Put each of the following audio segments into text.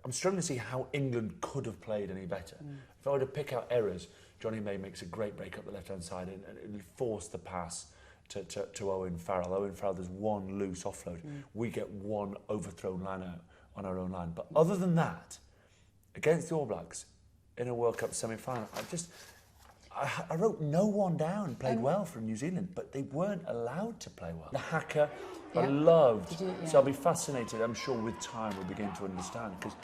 I'm struggling to see how England could have played any better. If I were to pick out errors, Johnny May makes a great break up the left-hand side and forced the pass to Owen Farrell. Owen Farrell, there's one loose offload. We get one overthrown line out on our own line. But other than that, against the All Blacks in a World Cup semi-final, I wrote no one down played well from New Zealand, but they weren't allowed to play well. The haka, I loved. So I'll be fascinated, I'm sure with time we'll begin to understand. Because,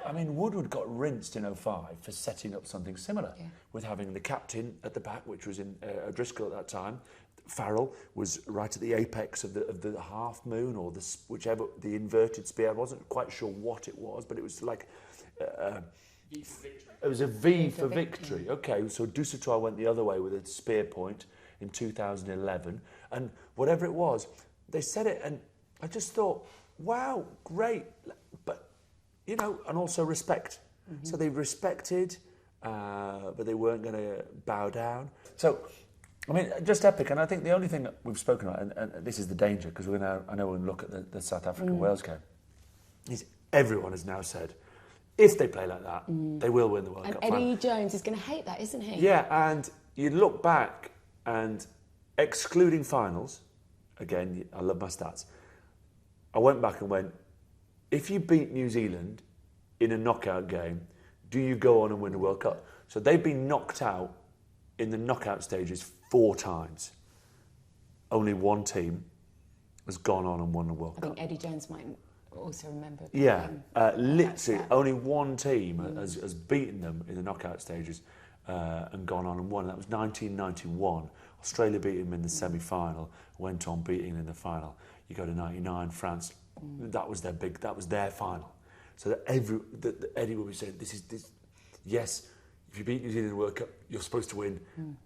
I mean, Woodward got rinsed in 2005 for setting up something similar, with having the captain at the back, which was in O'Driscoll at that time. Farrell was right at the apex of the half moon, or whichever, the inverted spear. I wasn't quite sure what it was, but it was like... it was a V for victory. Okay, so Dusautoir went the other way with a spear point in 2011. And whatever it was, they said it, and I just thought, wow, great. But, you know, and also respect. So they respected, but they weren't going to bow down. So, I mean, just epic. And I think the only thing that we've spoken about, and this is the danger, because I know we're going to look at the South Africa-Wales game, is everyone has now said, if they play like that, they will win the World Cup final. And Eddie Jones is going to hate that, isn't he? Yeah, and you look back and excluding finals, again, I love my stats, I went back and went, if you beat New Zealand in a knockout game, do you go on and win the World Cup? So they've been knocked out in the knockout stages 4 times. Only one team has gone on and won the World Cup. I think Eddie Jones might also remember. Literally only one team has beaten them in the knockout stages and gone on and won. That was 1991. Australia beat them in the semi-final, went on beating in the final. You go to 99, France. That was their final. So that Eddie would be saying, yes, if you beat New Zealand in the World Cup, you're supposed to win.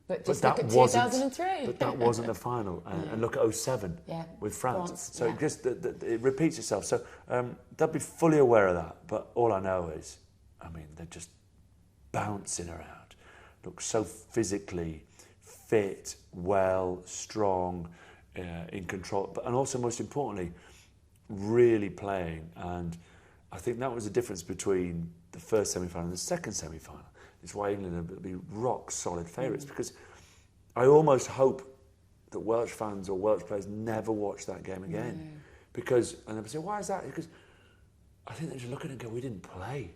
But look at 2003. But that wasn't the final. And look at 2007 with France. So it repeats itself. So they'll be fully aware of that. But all I know is, I mean, they're just bouncing around. Look so physically fit, well, strong, in control. And also, most importantly, really playing. And I think that was the difference between the first semi-final and the second semi-final. It's why England will be rock-solid favourites, because I almost hope that Welsh fans or Welsh players never watch that game again. Because, and they'll say, why is that? Because I think they just look at it and go, we didn't play.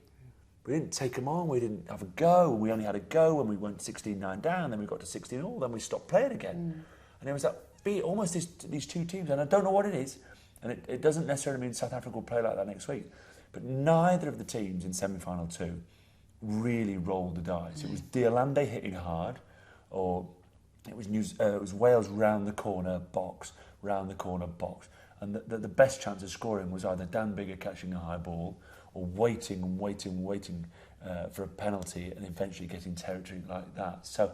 We didn't take them on, we didn't have a go. We only had a go when we went 16-9 down, then we got to 16-all, then we stopped playing again. And it was that beat, almost these two teams, and I don't know what it is, and it doesn't necessarily mean South Africa will play like that next week, but neither of the teams in semi-final 2 really rolled the dice. It was Diolande hitting hard, or it was Wales round the corner box, and the best chance of scoring was either Dan Biggar catching a high ball or waiting for a penalty and eventually getting territory like that. So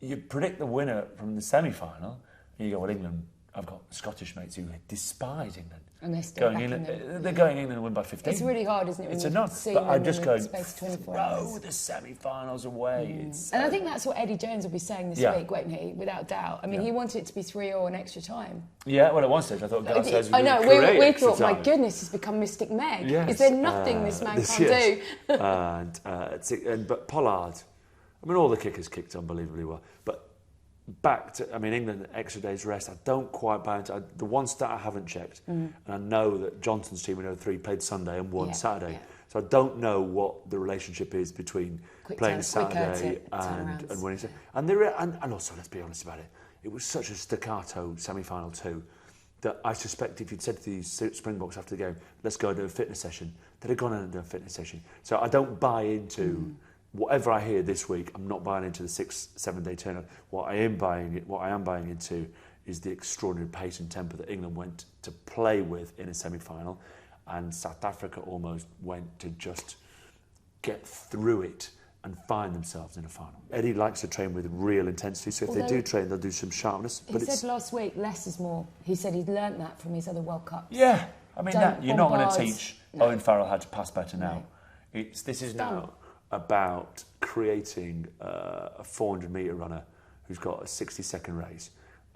you predict the winner from the semi-final, and you go, well, England, I've got Scottish mates who despise England. And they're still they're going England and win by 15. It's really hard, isn't it? It's enough. But I'm just going, throw the semi-finals away. And I think that's what Eddie Jones will be saying this week, won't he? Without doubt. I mean, he wanted it to be 3-all in extra time. Yeah, well, at one stage I thought Gareth says I know, we thought, my goodness, he's become Mystic Meg. Yes. Is there nothing this man can't do? But Pollard, I mean, all the kickers kicked unbelievably well. But back to, I mean, England, extra days rest, I don't quite buy into the one stat I haven't checked, and I know that Johnson's team in 2003 played Sunday and won Saturday, so I don't know what the relationship is between playing Saturday and winning. And also, let's be honest about it, it was such a staccato semi-final 2 that I suspect if you'd said to these Springboks after the game, let's go and do a fitness session, they'd have gone in and done a fitness session. So I don't buy into whatever I hear this week. I'm not buying into the 6-7 day turnover. What I am buying into is the extraordinary pace and tempo that England went to play with in a semi-final, and South Africa almost went to just get through it and find themselves in a final. Eddie likes to train with real intensity, so if they do train, they'll do some sharpness. He said last week, less is more. He said he'd learnt that from his other World Cups. Yeah, I mean, you're not going to teach Owen Farrell how to pass better now. This is now about creating a 400-metre runner who's got a 60-second race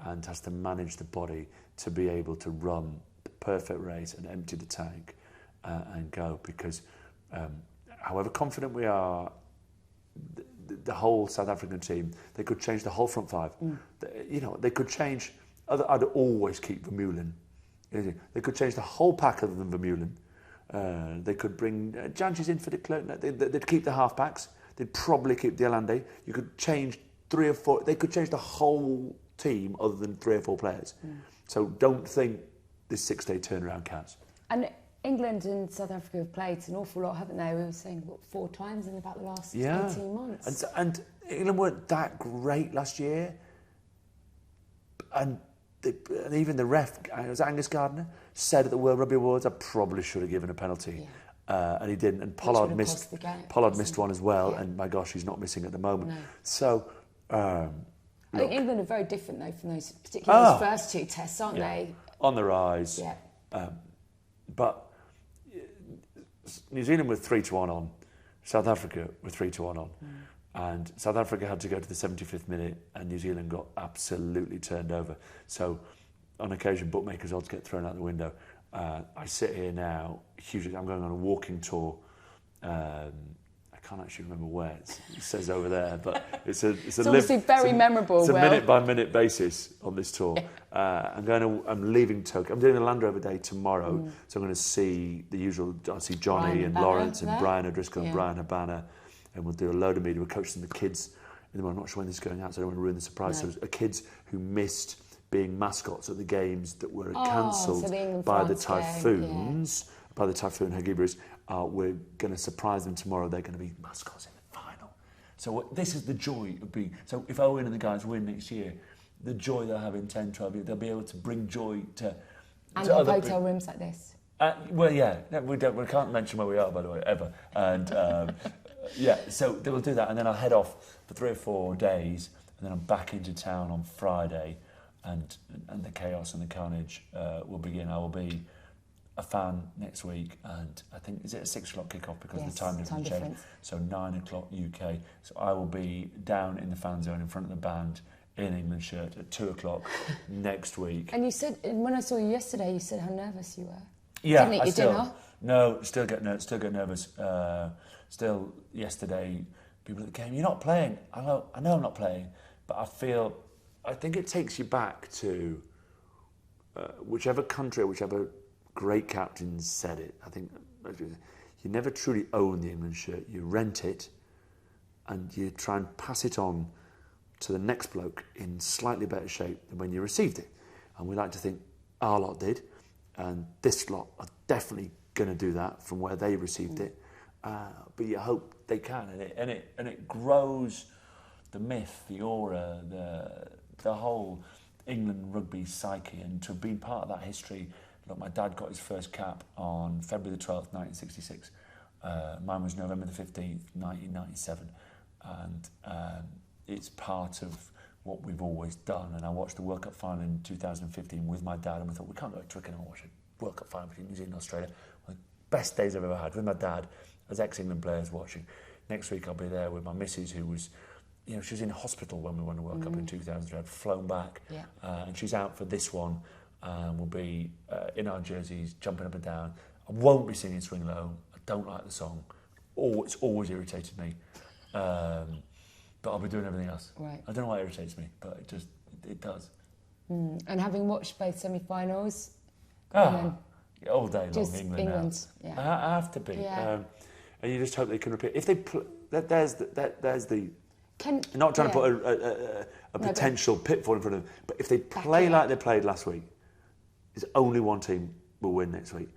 and has to manage the body to be able to run the perfect race and empty the tank and go, because however confident we are, the whole South African team, they could change the whole front five. They could change. I'd always keep Vermeulen. They could change the whole pack other than Vermeulen. They could bring Janji's in for de Klerk. They'd keep the half-backs. They'd probably keep de Allende. You could change 3 or 4. They could change the whole team other than 3 or 4 players. So don't think this 6-day turnaround counts. And England and South Africa have played an awful lot, haven't they? We were saying, 4 times in about the last 18 months. And England weren't that great last year. And even the ref, it was Angus Gardner, said at the World Rugby Awards, I probably should have given a penalty. And he didn't. And Pollard missed one as well. And my gosh, he's not missing at the moment. No. So, I think England are very different, though, from particularly those first 2 tests, aren't they? On the rise. Yeah. But New Zealand were 3-1 on. South Africa were 3-1 on. And South Africa had to go to the 75th minute, and New Zealand got absolutely turned over. So, on occasion, bookmakers' odds get thrown out the window. I sit here now, hugely. I'm going on a walking tour. I can't actually remember where it says over there, but it's obviously very memorable. It's a minute-by-minute basis on this tour. I'm leaving Tokyo. I'm doing a Land Rover Day tomorrow, so I'm going to see the usual. I'll see Johnny Brian and Habana Lawrence and there. Brian O'Driscoll and Brian Habana, and we'll do a load of media. We're coaching the kids. I'm not sure when this is going out, so I don't want to ruin the surprise. No. So kids who missed being mascots at the games that were cancelled so by the typhoons, by the Typhoon Hagibris. We're going to surprise them tomorrow. They're going to be mascots in the final. So this is the joy of being... So if Owen and the guys win next year, the joy they'll have in 10, 12 years, they'll be able to bring joy to... And have hotel rooms like this. We can't mention where we are, by the way, ever. And so they will do that, and then I'll head off for 3 or 4 days, and then I'm back into town on Friday, and the chaos and the carnage will begin. I will be a fan next week, and I think, is it a 6 o'clock kickoff because of the time difference change? So 9 o'clock UK. So I will be down in the fan zone in front of the band in England shirt at 2 o'clock next week. And you said, when I saw you yesterday, you said how nervous you were. Yeah, didn't eat your dinner? No, still get nervous. Still yesterday, people at the game, you're not playing. I know I'm not playing, but I think it takes you back to whichever country, whichever great captain said it. I think you never truly own the England shirt. You rent it, and you try and pass it on to the next bloke in slightly better shape than when you received it. And we like to think our lot did, and this lot are definitely going to do that from where they received it. But you hope they can, and it grows the myth, the aura, the whole England rugby psyche, and to have been part of that history. Look, my dad got his first cap on February the 12th, 1966. Mine was November the 15th, 1997. And it's part of what we've always done. And I watched the World Cup final in 2015 with my dad, and we thought, we can't go to Twickenham and watch a World Cup final between New Zealand and Australia. One of the best days I've ever had with my dad as ex-England players watching. Next week I'll be there with my missus, who was, she was in hospital when we won the World Cup in 2000. I'd flown back, and she's out for this one. We'll be in our jerseys, jumping up and down. I won't be singing Swing Low. I don't like the song. It's always irritated me. But I'll be doing everything else. Right. I don't know why it irritates me, but it does. And having watched both semi-finals, all day long, England now. Yeah. I have to be. Yeah. And you just hope they can repeat. If they there's the. Not trying to put a potential pitfall in front of them, but if they play like they played last week, there's only one team will win next week.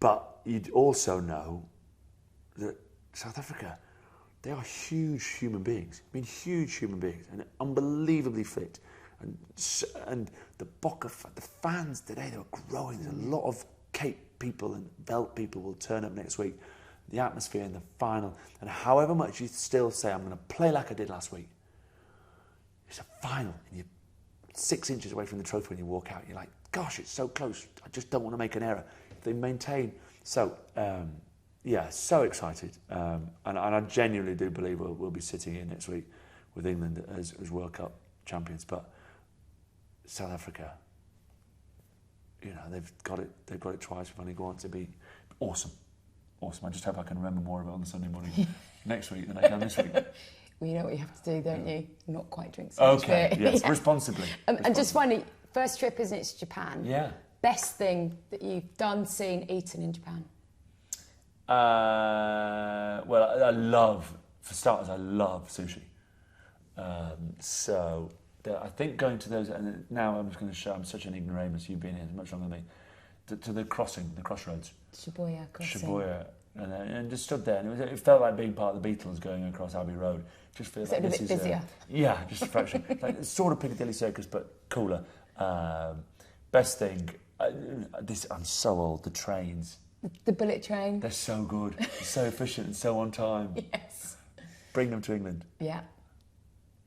But you'd also know that South Africa, they are huge human beings. I mean, huge human beings, and unbelievably fit. And the fans today, they were growing. There's a lot of Cape people and Veld people will turn up next week. The atmosphere in the final, and however much you still say, I'm going to play like I did last week, it's a final, and you're 6 inches away from the trophy when you walk out. You're like, gosh, it's so close. I just don't want to make an error. They maintain. So, so excited. And I genuinely do believe we'll be sitting here next week with England as World Cup champions. But South Africa, they've got it twice. We've only gone to be Awesome. I just hope I can remember more of it on the Sunday morning next week than I can this week. Well, you know what you have to do, don't you? Not quite drink so much Okay, beer. yes, responsibly. And just finally, first trip, isn't it, to Japan? Yeah. Best thing that you've done, seen, eaten in Japan? Well, I love sushi. So I think going to those, and now I'm just going to show I'm such an ignoramus, you've been here much longer than me, to the crossroads. Shibuya crossing. Shibuya. And just stood there, and it felt like being part of the Beatles going across Abbey Road. Just feel like this is a bit busier. Yeah, just a fraction. Like sort of Piccadilly Circus, but cooler. Best thing. I'm so old. The trains. The bullet train. They're so good. So efficient and so on time. Yes. Bring them to England. Yeah.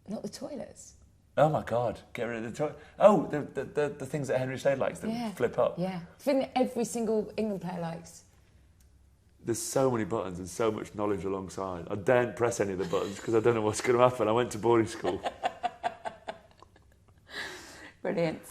Not the toilets. Oh my God! Get rid of the toilet. Oh, the things that Henry Slade likes that flip up. Yeah. The thing that every single England player likes. There's so many buttons and so much knowledge alongside. I daren't press any of the buttons because I don't know what's going to happen. I went to boarding school. Brilliant.